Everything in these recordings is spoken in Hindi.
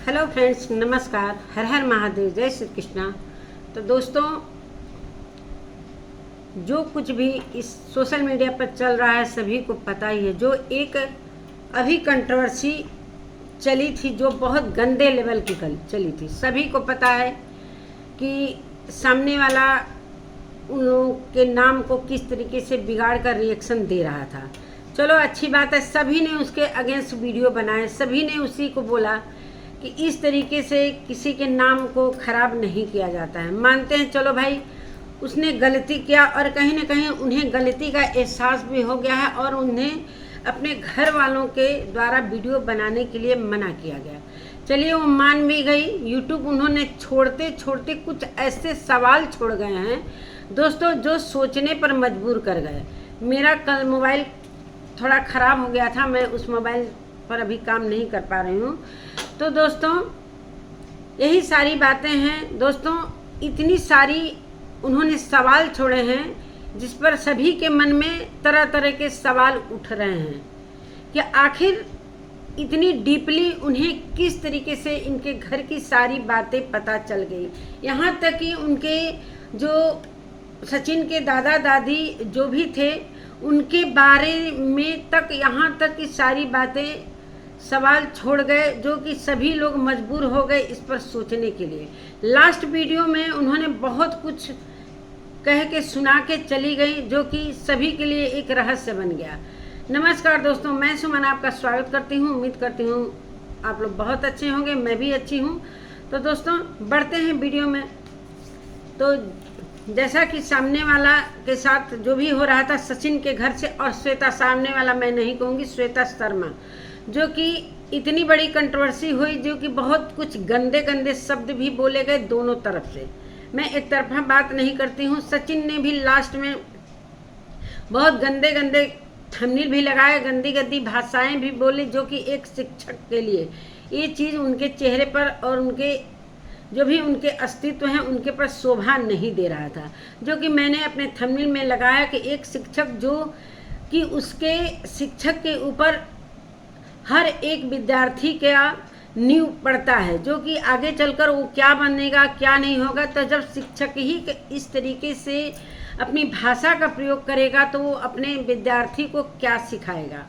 हेलो फ्रेंड्स, नमस्कार। हर हर महादेव, जय श्री कृष्णा। तो दोस्तों, जो कुछ भी इस सोशल मीडिया पर चल रहा है सभी को पता ही है। जो एक अभी कंट्रोवर्सी चली थी, जो बहुत गंदे लेवल की चली थी, सभी को पता है कि सामने वाला उन लोगों के नाम को किस तरीके से बिगाड़ कर रिएक्शन दे रहा था। चलो अच्छी बात है, सभी ने उसके अगेंस्ट वीडियो बनाए, सभी ने उसी को बोला कि इस तरीके से किसी के नाम को खराब नहीं किया जाता है। मानते हैं, चलो भाई उसने गलती किया और कहीं ना कहीं उन्हें गलती का एहसास भी हो गया है और उन्हें अपने घर वालों के द्वारा वीडियो बनाने के लिए मना किया गया। चलिए, वो मान भी गई। यूट्यूब उन्होंने छोड़ते छोड़ते कुछ ऐसे सवाल छोड़ गए हैं दोस्तों, जो सोचने पर मजबूर कर गए। मेरा कल मोबाइल थोड़ा ख़राब हो गया था, मैं उस मोबाइल पर अभी काम नहीं कर पा रही हूँ। तो दोस्तों, यही सारी बातें हैं दोस्तों। इतनी सारी उन्होंने सवाल छोड़े हैं जिस पर सभी के मन में तरह तरह के सवाल उठ रहे हैं कि आखिर इतनी डीपली उन्हें किस तरीके से इनके घर की सारी बातें पता चल गई। यहाँ तक कि उनके जो सचिन के दादा दादी जो भी थे उनके बारे में तक, यहाँ तक कि सारी बातें सवाल छोड़ गए, जो कि सभी लोग मजबूर हो गए इस पर सोचने के लिए। लास्ट वीडियो में उन्होंने बहुत कुछ कह के सुना के चली गई, जो कि सभी के लिए एक रहस्य बन गया। नमस्कार दोस्तों, मैं सुमन आपका स्वागत करती हूँ। उम्मीद करती हूँ आप लोग बहुत अच्छे होंगे, मैं भी अच्छी हूँ। तो दोस्तों, बढ़ते हैं वीडियो में। तो जैसा कि सामने वाला के साथ जो भी हो रहा था सचिन के घर से, और श्वेता, सामने वाला मैं नहीं कहूँगी, श्वेता शर्मा, जो कि इतनी बड़ी कंट्रोवर्सी हुई, जो कि बहुत कुछ गंदे गंदे शब्द भी बोले गए दोनों तरफ से। मैं एक तरफा बात नहीं करती हूँ। सचिन ने भी लास्ट में बहुत गंदे गंदे थंबनेल भी लगाए, गंदी गंदी भाषाएं भी बोली, जो कि एक शिक्षक के लिए ये चीज़ उनके चेहरे पर और उनके जो भी उनके अस्तित्व हैं उनके पर शोभा नहीं दे रहा था। जो कि मैंने अपने थंबनेल में लगाया कि एक शिक्षक जो कि उसके शिक्षक के ऊपर हर एक विद्यार्थी का नींव पड़ता है, जो कि आगे चलकर वो क्या बनेगा क्या नहीं होगा। तो जब शिक्षक ही इस तरीके से अपनी भाषा का प्रयोग करेगा तो वो अपने विद्यार्थी को क्या सिखाएगा।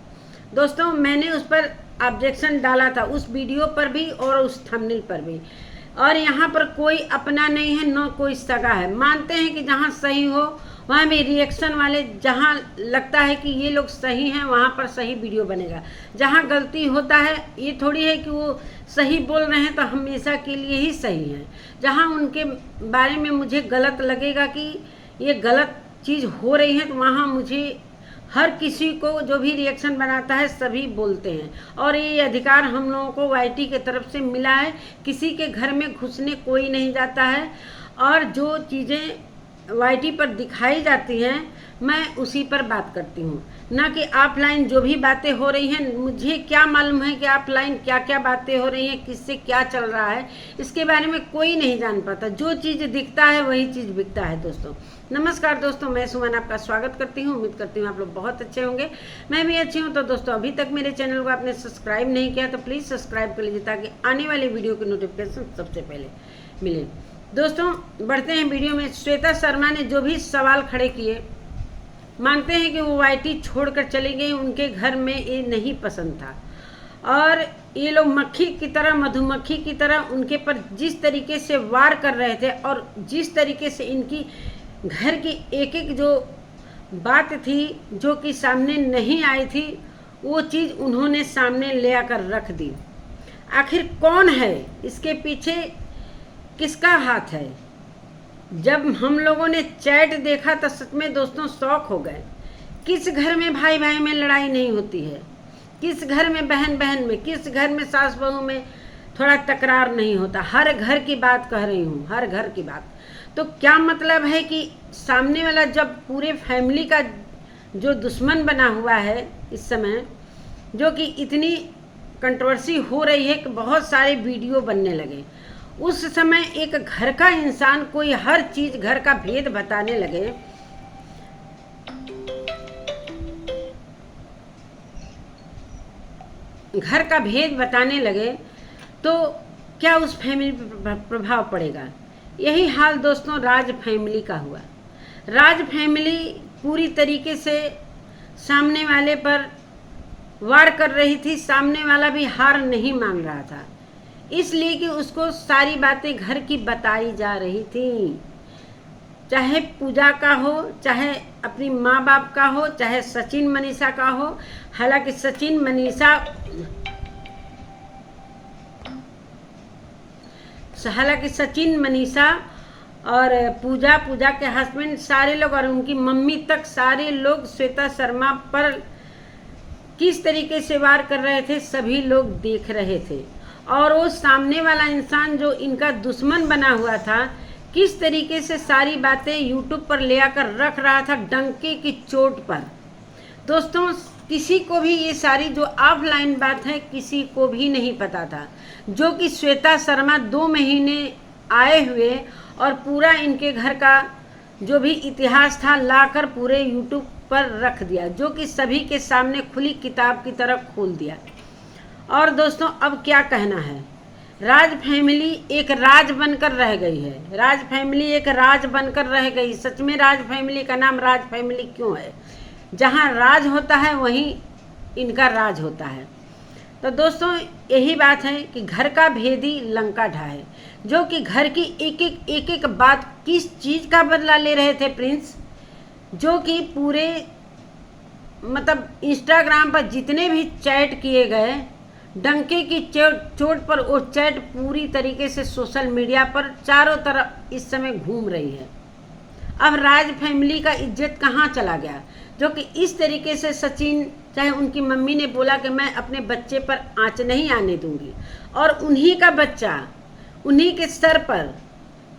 दोस्तों, मैंने उस पर ऑब्जेक्शन डाला था, उस वीडियो पर भी और उस थंबनेल पर भी। और यहाँ पर कोई अपना नहीं है, न कोई सगा है। मानते हैं कि जहाँ सही हो वहाँ भी रिएक्शन वाले, जहाँ लगता है कि ये लोग सही हैं वहाँ पर सही वीडियो बनेगा। जहाँ गलती होता है, ये थोड़ी है कि वो सही बोल रहे हैं तो हमेशा के लिए ही सही है। जहाँ उनके बारे में मुझे गलत लगेगा कि ये गलत चीज़ हो रही है, तो वहाँ मुझे हर किसी को जो भी रिएक्शन बनाता है सभी बोलते हैं। और ये अधिकार हम लोगों को वाईटी के तरफ से मिला है। किसी के घर में घुसने कोई नहीं जाता है, और जो चीज़ें वाईटी पर दिखाई जाती हैं मैं उसी पर बात करती हूँ, ना कि ऑफलाइन जो भी बातें हो रही हैं। मुझे क्या मालूम है कि ऑफलाइन क्या क्या बातें हो रही हैं, किससे क्या चल रहा है, इसके बारे में कोई नहीं जान पाता। जो चीज़ दिखता है वही चीज़ बिकता है। दोस्तों नमस्कार दोस्तों, मैं सुमन आपका स्वागत करती हूँ। उम्मीद करती हूँ आप लोग बहुत अच्छे होंगे, मैं भी अच्छी हूँ। तो दोस्तों, अभी तक मेरे चैनल को आपने सब्सक्राइब नहीं किया तो प्लीज़ सब्सक्राइब कर लीजिए, ताकि आने वाले वीडियो की नोटिफिकेशन सबसे पहले मिले। दोस्तों, बढ़ते हैं वीडियो में। श्वेता शर्मा ने जो भी सवाल खड़े किए, मानते हैं कि वो वाईटी छोड़कर चली गई, उनके घर में ये नहीं पसंद था। और ये लोग मक्खी की तरह, मधुमक्खी की तरह उनके पर जिस तरीके से वार कर रहे थे, और जिस तरीके से इनकी घर की एक एक जो बात थी जो कि सामने नहीं आई थी, वो चीज़ उन्होंने सामने ले आकर रख दी। आखिर कौन है इसके पीछे, किसका हाथ है? जब हम लोगों ने चैट देखा तो सच में दोस्तों शौक हो गए। किस घर में भाई भाई में लड़ाई नहीं होती है, किस घर में बहन बहन में, किस घर में सास बहू में थोड़ा तकरार नहीं होता। हर घर की बात कह रही हूँ, हर घर की बात। तो क्या मतलब है कि सामने वाला जब पूरे फैमिली का जो दुश्मन बना हुआ है इस समय, जो कि इतनी कंट्रोवर्सी हो रही है कि बहुत सारे वीडियो बनने लगे, उस समय एक घर का इंसान कोई हर चीज़ घर का भेद बताने लगे, घर का भेद बताने लगे, तो क्या उस फैमिली पर प्रभाव पड़ेगा। यही हाल दोस्तों राज फैमिली का हुआ। राज फैमिली पूरी तरीके से सामने वाले पर वार कर रही थी, सामने वाला भी हार नहीं मान रहा था, इसलिए कि उसको सारी बातें घर की बताई जा रही थी, चाहे पूजा का हो, चाहे अपनी माँ बाप का हो, चाहे सचिन मनीषा का हो। हालांकि सचिन मनीषा और पूजा के हस्बैंड सारे लोग और उनकी मम्मी तक सारे लोग श्वेता शर्मा पर किस तरीके से वार कर रहे थे, सभी लोग देख रहे थे। और वो सामने वाला इंसान जो इनका दुश्मन बना हुआ था, किस तरीके से सारी बातें यूट्यूब पर ले आकर रख रहा था डंके की चोट पर। दोस्तों किसी को भी ये सारी जो ऑफलाइन बात है किसी को भी नहीं पता था, जो कि श्वेता शर्मा 2 महीने आए हुए और पूरा इनके घर का जो भी इतिहास था लाकर पूरे यूट्यूब पर रख दिया, जो कि सभी के सामने खुली किताब की तरह खोल दिया। और दोस्तों अब क्या कहना है, राज फैमिली एक राज बनकर रह गई है। राज फैमिली एक राज बनकर रह गई। सच में राज फैमिली का नाम राज फैमिली क्यों है? जहाँ राज होता है वहीं इनका राज होता है। तो दोस्तों यही बात है कि घर का भेदी लंका ढाए, जो कि घर की एक एक बात किस चीज़ का बदला ले रहे थे प्रिंस, जो कि पूरे मतलब इंस्टाग्राम पर जितने भी चैट किए गए डंके की चोट पर, वो चैट पूरी तरीके से सोशल मीडिया पर चारों तरफ इस समय घूम रही है। अब राज फैमिली का इज्जत कहाँ चला गया, जो कि इस तरीके से सचिन चाहे उनकी मम्मी ने बोला कि मैं अपने बच्चे पर आँच नहीं आने दूंगी, और उन्हीं का बच्चा उन्हीं के सर पर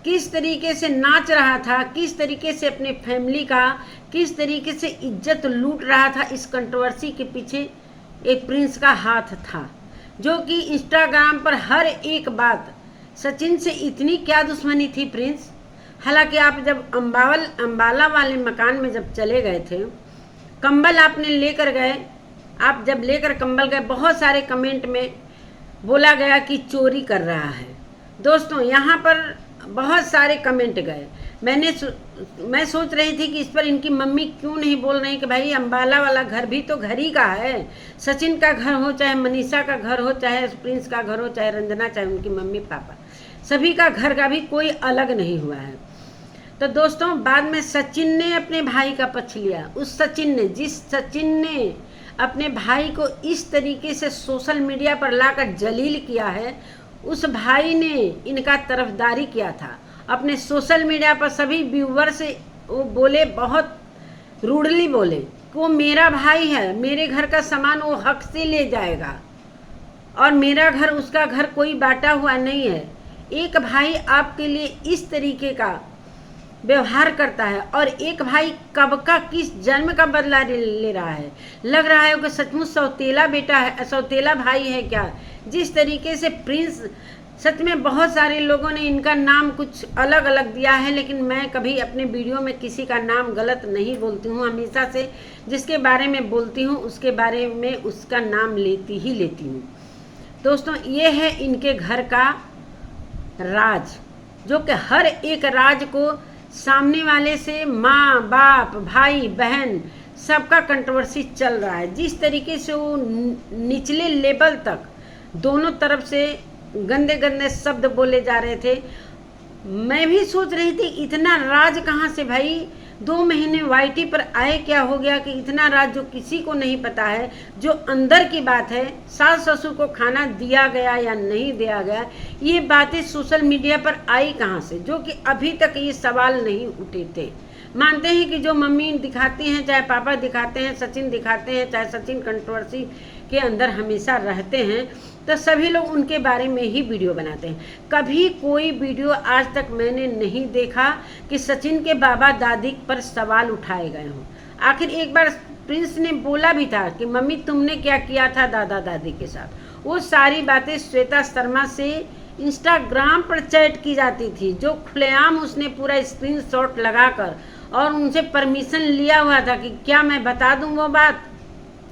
किस तरीके से नाच रहा था, किस तरीके से अपने फैमिली का किस तरीके से इज्जत लूट रहा था। इस कंट्रोवर्सी के पीछे एक प्रिंस का हाथ था, जो कि इंस्टाग्राम पर हर एक बात सचिन से इतनी क्या दुश्मनी थी प्रिंस। हालांकि आप जब अंबाला वाले मकान में जब चले गए थे, कंबल आपने लेकर गए, आप जब लेकर कंबल गए, बहुत सारे कमेंट में बोला गया कि चोरी कर रहा है। दोस्तों यहाँ पर बहुत सारे कमेंट गए, मैं सोच रही थी कि इस पर इनकी मम्मी क्यों नहीं बोल रही कि भाई अंबाला वाला घर भी तो घर ही का है। सचिन का घर हो, चाहे मनीषा का घर हो, चाहे प्रिंस का घर हो, चाहे रंजना, चाहे उनकी मम्मी पापा, सभी का घर का भी कोई अलग नहीं हुआ है। तो दोस्तों बाद में सचिन ने अपने भाई का पक्ष लिया। उस जिस सचिन ने अपने भाई को इस तरीके से सोशल मीडिया पर लाकर जलील किया है, उस भाई ने इनका तरफदारी किया था। अपने सोशल मीडिया पर सभी व्यूवर से वो बोले, बहुत रूडली बोले कि वो मेरा भाई है, मेरे घर का सामान वो हक से ले जाएगा और मेरा घर उसका घर कोई बांटा हुआ नहीं है। एक भाई आपके लिए इस तरीके का व्यवहार करता है और एक भाई कब का किस जन्म का बदला ले रहा है। लग रहा है कि सचमुच सौतेला बेटा है, सौतेला भाई है क्या। जिस तरीके से प्रिंस, सच में बहुत सारे लोगों ने इनका नाम कुछ अलग अलग दिया है, लेकिन मैं कभी अपने वीडियो में किसी का नाम गलत नहीं बोलती हूँ। हमेशा से जिसके बारे में बोलती हूँ उसके बारे में उसका नाम लेती हूँ। दोस्तों ये है इनके घर का राज, जो कि हर एक राज को सामने वाले से माँ बाप भाई बहन सबका कंट्रोवर्सी चल रहा है। जिस तरीके से वो निचले लेवल तक दोनों तरफ से गंदे गंदे शब्द बोले जा रहे थे, मैं भी सोच रही थी इतना राज कहाँ से भाई। 2 महीने वाईटी पर आए, क्या हो गया कि इतना राज जो किसी को नहीं पता है, जो अंदर की बात है, सास ससुर को खाना दिया गया या नहीं दिया गया, ये बातें सोशल मीडिया पर आई कहाँ से, जो कि अभी तक ये सवाल नहीं उठे थे। मानते हैं कि जो मम्मी दिखाती हैं, चाहे पापा दिखाते हैं, सचिन दिखाते हैं, चाहे सचिन कंट्रोवर्सी के अंदर हमेशा रहते हैं, तो सभी लोग उनके बारे में ही वीडियो बनाते हैं। कभी कोई वीडियो आज तक मैंने नहीं देखा कि सचिन के बाबा दादी पर सवाल उठाए गए हों। आखिर एक बार प्रिंस ने बोला भी था कि मम्मी तुमने क्या किया था दादा दादी के साथ। वो सारी बातें श्वेता शर्मा से इंस्टाग्राम पर चैट की जाती थी, जो खुलेआम उसने पूरा स्क्रीनशॉट लगाकर और उनसे परमिशन लिया हुआ था कि क्या मैं बता दूं वो बात।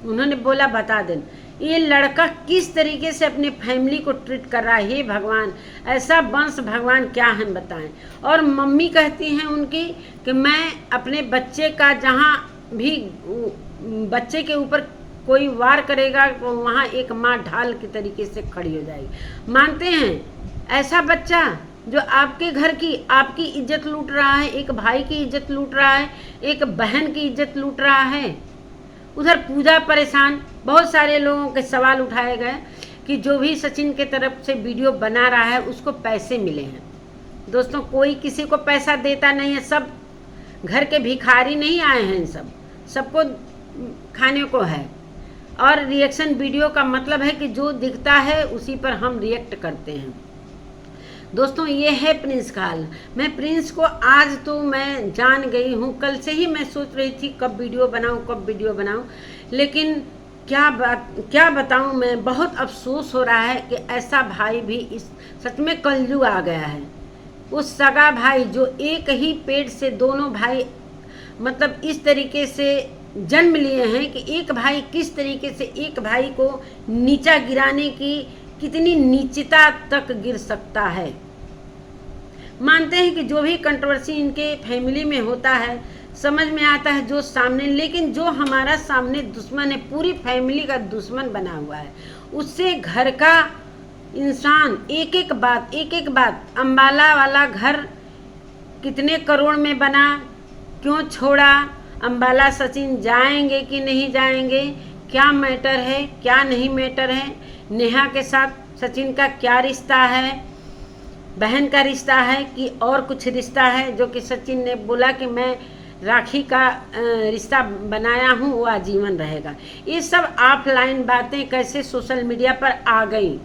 उन्होंने बोला बता दें। ये लड़का किस तरीके से अपने फैमिली को ट्रीट कर रहा है। हे भगवान, ऐसा वंश भगवान क्या हम बताएं। और मम्मी कहती हैं उनकी कि मैं अपने बच्चे का जहाँ भी बच्चे के ऊपर कोई वार करेगा तो वहाँ एक माँ ढाल के तरीके से खड़ी हो जाएगी। मानते हैं ऐसा बच्चा जो आपके घर की आपकी इज्जत लूट रहा है, एक भाई की इज्जत लूट रहा है, एक बहन की इज्जत लूट रहा है। उधर पूजा परेशान। बहुत सारे लोगों के सवाल उठाए गए कि जो भी सचिन के तरफ से वीडियो बना रहा है उसको पैसे मिले हैं। दोस्तों, कोई किसी को पैसा देता नहीं है, सब घर के भिखारी नहीं आए हैं, सबको खाने को है। और रिएक्शन वीडियो का मतलब है कि जो दिखता है उसी पर हम रिएक्ट करते हैं। दोस्तों, ये है प्रिंस का हाल। मैं प्रिंस को आज तो मैं जान गई हूँ, कल से ही मैं सोच रही थी कब वीडियो बनाऊँ, लेकिन क्या बताऊँ मैं, बहुत अफसोस हो रहा है कि ऐसा भाई भी इस सच में कलयुग आ गया है। उस सगा भाई जो एक ही पेट से दोनों भाई मतलब इस तरीके से जन्म लिए हैं कि एक भाई किस तरीके से एक भाई को नीचा गिराने की कितनी नीचता तक गिर सकता है। मानते हैं कि जो भी कंट्रोवर्सी इनके फैमिली में होता है समझ में आता है जो सामने, लेकिन जो हमारा सामने दुश्मन है, पूरी फैमिली का दुश्मन बना हुआ है, उससे घर का इंसान एक एक बात अंबाला वाला घर कितने करोड़ में बना, क्यों छोड़ा, अंबाला सचिन जाएंगे कि नहीं जाएंगे, क्या मैटर है क्या नहीं मैटर है, नेहा के साथ सचिन का क्या रिश्ता है, बहन का रिश्ता है कि और कुछ रिश्ता है, जो कि सचिन ने बोला कि मैं राखी का रिश्ता बनाया हूँ वो आजीवन रहेगा। ये सब ऑफलाइन बातें कैसे सोशल मीडिया पर आ गई,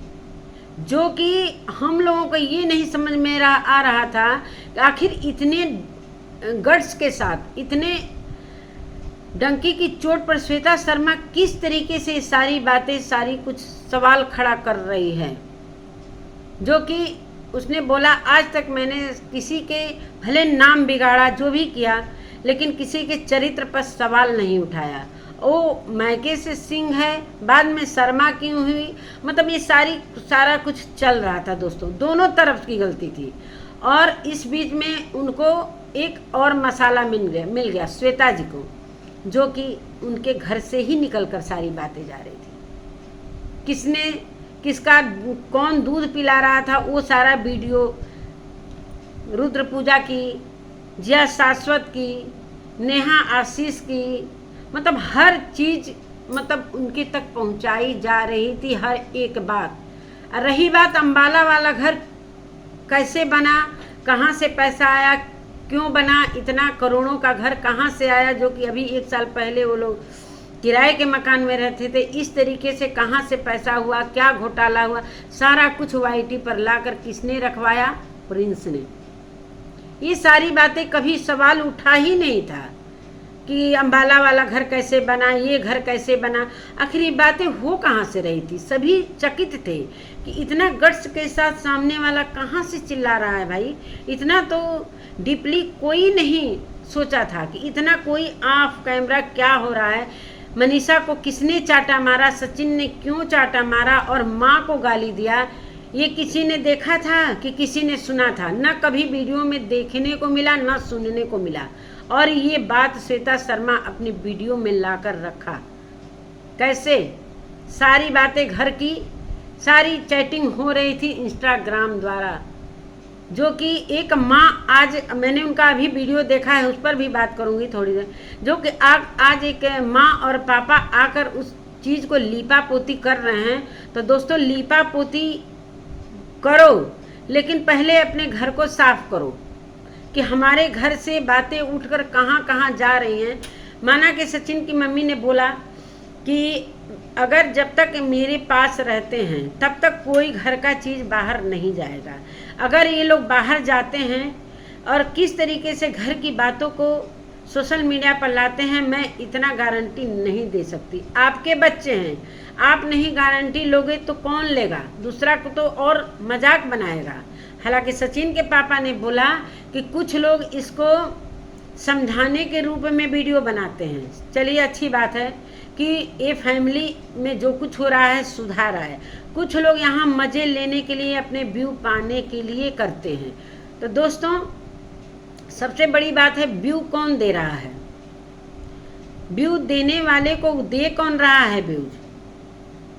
जो कि हम लोगों को ये नहीं समझ में आ रहा था कि आखिर इतने गट्स के साथ, इतने डंकी की चोट पर श्वेता शर्मा किस तरीके से सारी बातें, सारी कुछ सवाल खड़ा कर रही है। जो कि उसने बोला आज तक मैंने किसी के भले नाम बिगाड़ा जो भी किया, लेकिन किसी के चरित्र पर सवाल नहीं उठाया। वो मैके से सिंह है, बाद में शर्मा क्यों हुई, मतलब ये सारा कुछ चल रहा था। दोस्तों, दोनों तरफ की गलती थी। और इस बीच में उनको एक और मसाला मिल गया श्वेता जी को, जो कि उनके घर से ही निकलकर सारी बातें जा रही थी। किसका कौन दूध पिला रहा था वो सारा वीडियो, रुद्र पूजा की, जिया शाश्वत की, नेहा आशीष की, मतलब हर चीज़ मतलब उनके तक पहुंचाई जा रही थी, हर एक बात। रही बात अंबाला वाला घर कैसे बना, कहाँ से पैसा आया, क्यों बना, इतना करोड़ों का घर कहाँ से आया, जो कि अभी 1 साल पहले वो लोग किराए के मकान में रहते थे, इस तरीके से कहाँ से पैसा हुआ, क्या घोटाला हुआ, सारा कुछ वाईटी पर लाकर किसने रखवाया, प्रिंस ने। ये सारी बातें कभी सवाल उठा ही नहीं था कि अंबाला वाला घर कैसे बना, ये घर कैसे बना, आखिर ये बातें हो कहाँ से रही थी। सभी चकित थे कि इतना गट्स के साथ सामने वाला कहाँ से चिल्ला रहा है भाई, इतना तो डीपली कोई नहीं सोचा था कि इतना कोई ऑफ कैमरा क्या हो रहा है। मनीषा को किसने चाटा मारा, सचिन ने क्यों चाटा मारा और माँ को गाली दिया, ये किसी ने देखा था कि किसी ने सुना था, न कभी वीडियो में देखने को मिला न सुनने को मिला। और ये बात श्वेता शर्मा अपनी वीडियो में लाकर रखा। कैसे सारी बातें घर की, सारी चैटिंग हो रही थी इंस्टाग्राम द्वारा, जो कि एक माँ, आज मैंने उनका अभी वीडियो देखा है, उस पर भी बात करूँगी थोड़ी देर, जो कि आज एक माँ और पापा आकर उस चीज़ को लीपा पोती कर रहे हैं। तो दोस्तों, लीपा पोती करो, लेकिन पहले अपने घर को साफ करो कि हमारे घर से बातें उठकर कहाँ कहाँ जा रही हैं। माना कि सचिन की मम्मी ने बोला कि अगर जब तक मेरे पास रहते हैं तब तक कोई घर का चीज़ बाहर नहीं जाएगा, अगर ये लोग बाहर जाते हैं और किस तरीके से घर की बातों को सोशल मीडिया पर लाते हैं, मैं इतना गारंटी नहीं दे सकती। आपके बच्चे हैं, आप नहीं गारंटी लोगे तो कौन लेगा, दूसरा को तो और मजाक बनाएगा। हालांकि सचिन के पापा ने बोला कि कुछ लोग इसको समझाने के रूप में वीडियो बनाते हैं। चलिए, अच्छी बात है कि ये फैमिली में जो कुछ हो रहा है सुधार है। कुछ लोग यहाँ मज़े लेने के लिए, अपने व्यू पाने के लिए करते हैं। तो दोस्तों, सबसे बड़ी बात है, व्यू कौन दे रहा है? व्यू देने वाले को दे कौन रहा है?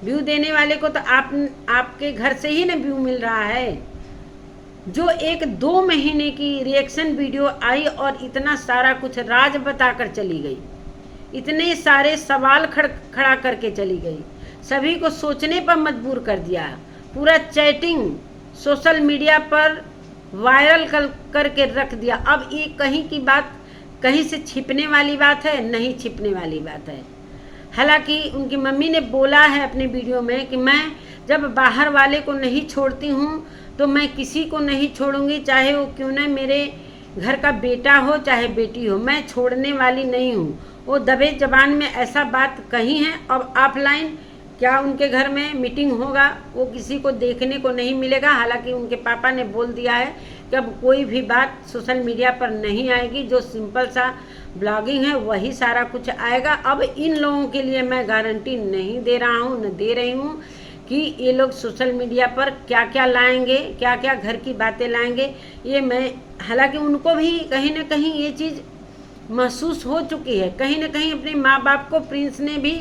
व्यू देने वाले को तो आपके घर से ही ना व्यू मिल रहा है। जो 1-2 महीने की रिएक्शन वीडियो आई और इतना सारा कुछ राज बताकर चली गई, इतने सारे सवाल खड़ा करके चली गई, सभी को सोचने पर मजबूर कर दिया। पूरा चैटिंग सोशल मीडिया पर वायरल करके रख दिया। अब ये कहीं की बात कहीं से छिपने वाली बात है? नहीं छिपने वाली बात है। हालांकि उनकी मम्मी ने बोला है अपने वीडियो में कि मैं जब बाहर वाले को नहीं छोड़ती हूँ तो मैं किसी को नहीं छोड़ूंगी, चाहे वो क्यों न मेरे घर का बेटा हो चाहे बेटी हो, मैं छोड़ने वाली नहीं हूँ। वो दबे जबान में ऐसा बात कही है। अब ऑफलाइन क्या उनके घर में मीटिंग होगा, वो किसी को देखने को नहीं मिलेगा। हालांकि उनके पापा ने बोल दिया है कि अब कोई भी बात सोशल मीडिया पर नहीं आएगी, जो सिंपल सा ब्लॉगिंग है वही सारा कुछ आएगा। अब इन लोगों के लिए मैं गारंटी नहीं दे रहा हूँ, न दे रही हूँ कि ये लोग सोशल मीडिया पर क्या क्या लाएंगे, क्या क्या घर की बातें लाएंगे, ये मैं, हालांकि उनको भी कहीं ना कहीं ये चीज़ महसूस हो चुकी है। कहीं ना कहीं अपने माँ बाप को प्रिंस ने भी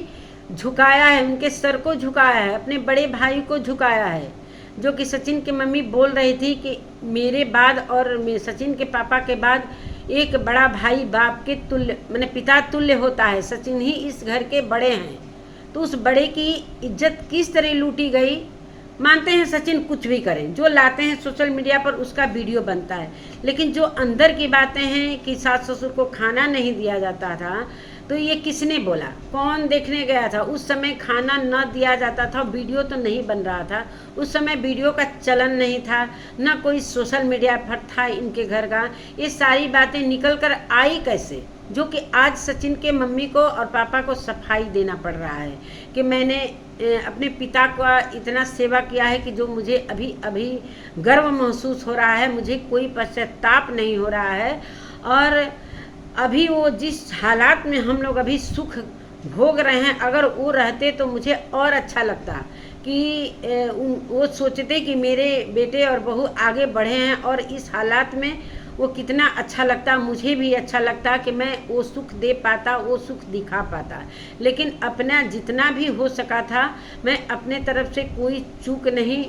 झुकाया है, उनके सर को झुकाया है, अपने बड़े भाई को झुकाया है। जो कि सचिन की मम्मी बोल रही थी कि मेरे बाद और सचिन के पापा के बाद एक बड़ा भाई बाप के तुल्य, माने पिता तुल्य होता है। सचिन ही इस घर के बड़े हैं, तो उस बड़े की इज्जत किस तरह लूटी गई। मानते हैं सचिन कुछ भी करें, जो लाते हैं सोशल मीडिया पर उसका वीडियो बनता है, लेकिन जो अंदर की बातें हैं कि सास ससुर को खाना नहीं दिया जाता था, तो ये किसने बोला? कौन देखने गया था? उस समय खाना न दिया जाता था, वीडियो तो नहीं बन रहा था। उस समय वीडियो का चलन नहीं था, न कोई सोशल मीडिया पर था इनके घर का। ये सारी बातें निकल कर आई कैसे, जो कि आज सचिन के मम्मी को और पापा को सफाई देना पड़ रहा है कि मैंने अपने पिता का इतना सेवा किया है कि जो मुझे अभी अभी गर्व महसूस हो रहा है, मुझे कोई पश्चाताप नहीं हो रहा है। और अभी वो जिस हालात में हम लोग अभी सुख भोग रहे हैं, अगर वो रहते तो मुझे और अच्छा लगता कि वो सोचते कि मेरे बेटे और बहू आगे बढ़े हैं और इस हालात में वो कितना अच्छा लगता, मुझे भी अच्छा लगता कि मैं वो सुख दे पाता, वो सुख दिखा पाता। लेकिन अपना जितना भी हो सका था, मैं अपने तरफ से कोई चूक नहीं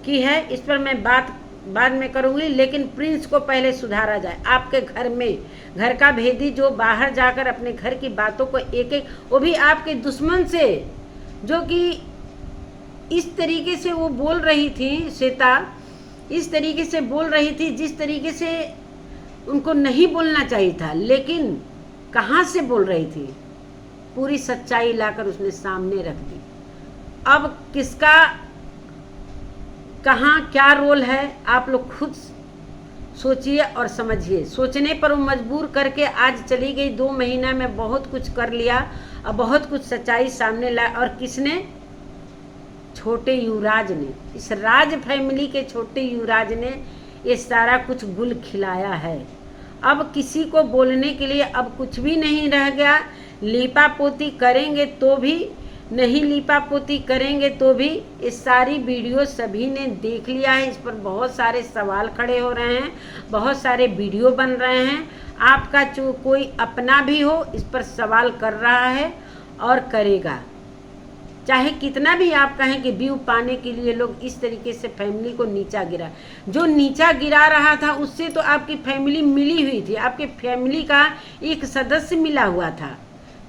की है। इस पर मैं बात बाद में करूँगी, लेकिन प्रिंस को पहले सुधारा जाए। आपके घर में घर का भेदी जो बाहर जाकर अपने घर की बातों को एक एक, वो भी आपके दुश्मन से, जो कि इस तरीके से वो बोल रही थी, श्वेता इस तरीके से बोल रही थी जिस तरीके से उनको नहीं बोलना चाहिए था, लेकिन कहाँ से बोल रही थी, पूरी सच्चाई लाकर उसने सामने रख दी। अब किसका कहाँ क्या रोल है, आप लोग खुद सोचिए और समझिए। सोचने पर वो मजबूर करके आज चली गई। 2 महीना में बहुत कुछ कर लिया और बहुत कुछ सच्चाई सामने लाया। और किसने? छोटे युवराज ने, इस राज फैमिली के छोटे युवराज ने ये सारा कुछ गुल खिलाया है। अब किसी को बोलने के लिए अब कुछ भी नहीं रह गया। लीपा पोती करेंगे तो भी, नहीं लीपा पोती करेंगे तो भी, इस सारी वीडियो सभी ने देख लिया है। इस पर बहुत सारे सवाल खड़े हो रहे हैं, बहुत सारे वीडियो बन रहे हैं। आपका जो कोई अपना भी हो इस पर सवाल कर रहा है और करेगा, चाहे कितना भी आप कहें कि व्यू पाने के लिए लोग इस तरीके से फैमिली को नीचा गिरा। जो नीचा गिरा रहा था उससे तो आपकी फैमिली मिली हुई थी, आपके फैमिली का एक सदस्य मिला हुआ था,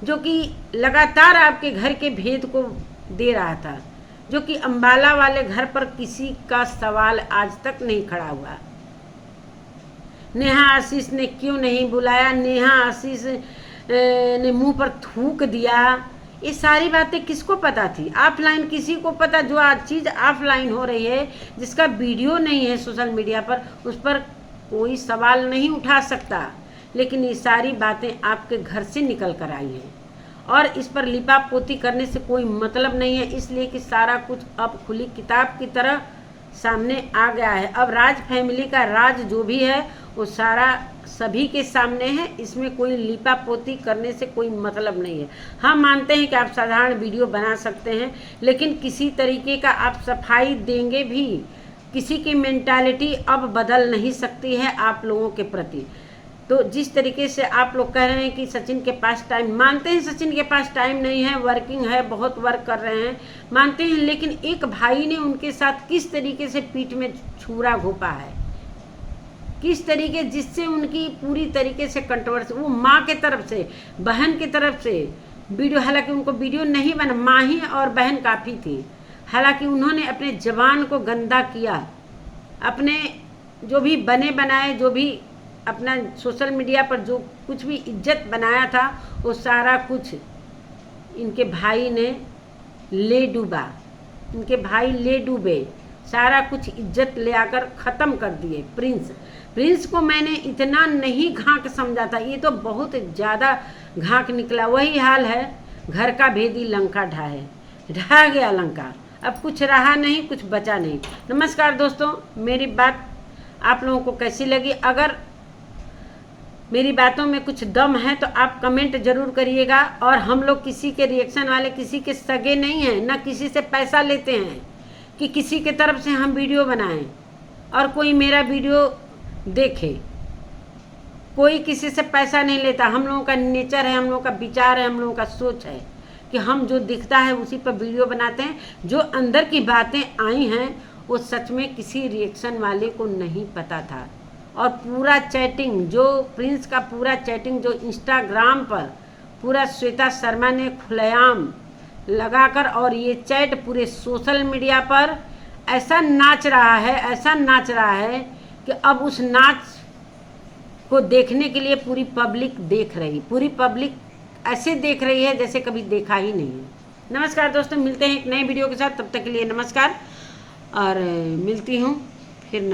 जो कि लगातार आपके घर के भेद को दे रहा था, जो कि अंबाला वाले घर पर किसी का सवाल आज तक नहीं खड़ा हुआ। नेहा आशीष ने क्यों नहीं बुलाया, नेहा आशीष ने मुंह पर थूक दिया, ये सारी बातें किसको पता थी? ऑफलाइन किसी को पता? जो आज चीज़ ऑफलाइन हो रही है, जिसका वीडियो नहीं है सोशल मीडिया पर, उस पर कोई सवाल नहीं उठा सकता। लेकिन ये सारी बातें आपके घर से निकल कर आई हैं और इस पर लिपा पोती करने से कोई मतलब नहीं है, इसलिए कि सारा कुछ अब खुली किताब की तरह सामने आ गया है। अब राज फैमिली का राज जो भी है वो सारा सभी के सामने है। इसमें कोई लीपा पोती करने से कोई मतलब नहीं है। हम मानते हैं कि आप साधारण वीडियो बना सकते हैं, लेकिन किसी तरीके का आप सफाई देंगे भी, किसी की मेंटालिटी अब बदल नहीं सकती है आप लोगों के प्रति। तो जिस तरीके से आप लोग कह रहे हैं कि सचिन के पास टाइम, मानते हैं सचिन के पास टाइम नहीं है, वर्किंग है, बहुत वर्क कर रहे हैं, मानते हैं, लेकिन एक भाई ने उनके साथ किस तरीके से पीठ में छुरा घोपा है, किस तरीके, जिससे उनकी पूरी तरीके से कंट्रोवर्सी, वो माँ के तरफ से, बहन की तरफ से वीडियो, हालांकि उनको वीडियो नहीं बना, माँ ही और बहन काफ़ी थी, हालांकि उन्होंने अपने जवान को गंदा किया, अपने जो भी बने बनाए, जो भी अपना सोशल मीडिया पर जो कुछ भी इज्जत बनाया था वो सारा कुछ इनके भाई ने ले डूबा, इनके भाई ले डूबे, सारा कुछ इज्जत ले आकर ख़त्म कर दिए। प्रिंस को मैंने इतना नहीं घाक समझा था, ये तो बहुत ज़्यादा घाक निकला। वही हाल है, घर का भेदी लंका ढहा गया लंका, अब कुछ रहा नहीं, कुछ बचा नहीं। नमस्कार दोस्तों, मेरी बात आप लोगों को कैसी लगी? अगर मेरी बातों में कुछ दम है तो आप कमेंट जरूर करिएगा। और हम लोग किसी के रिएक्शन वाले, किसी के सगे नहीं हैं, ना किसी से पैसा लेते हैं कि किसी के तरफ से हम वीडियो बनाएं और कोई मेरा वीडियो देखे। कोई किसी से पैसा नहीं लेता। हम लोगों का नेचर है, हम लोगों का विचार है, हम लोगों का सोच है कि हम जो दिखता है उसी पर वीडियो बनाते हैं। जो अंदर की बातें आई हैं वो सच में किसी रिएक्शन वाले को नहीं पता था। और पूरा चैटिंग, जो प्रिंस का पूरा चैटिंग जो इंस्टाग्राम पर पूरा श्वेता शर्मा ने खुलेआम लगाकर, और ये चैट पूरे सोशल मीडिया पर ऐसा नाच रहा है, ऐसा नाच रहा है कि अब उस नाच को देखने के लिए पूरी पब्लिक देख रही, पूरी पब्लिक ऐसे देख रही है जैसे कभी देखा ही नहीं है। नमस्कार दोस्तों, मिलते हैं एक नए वीडियो के साथ, तब तक के लिए नमस्कार। और मिलती हूँ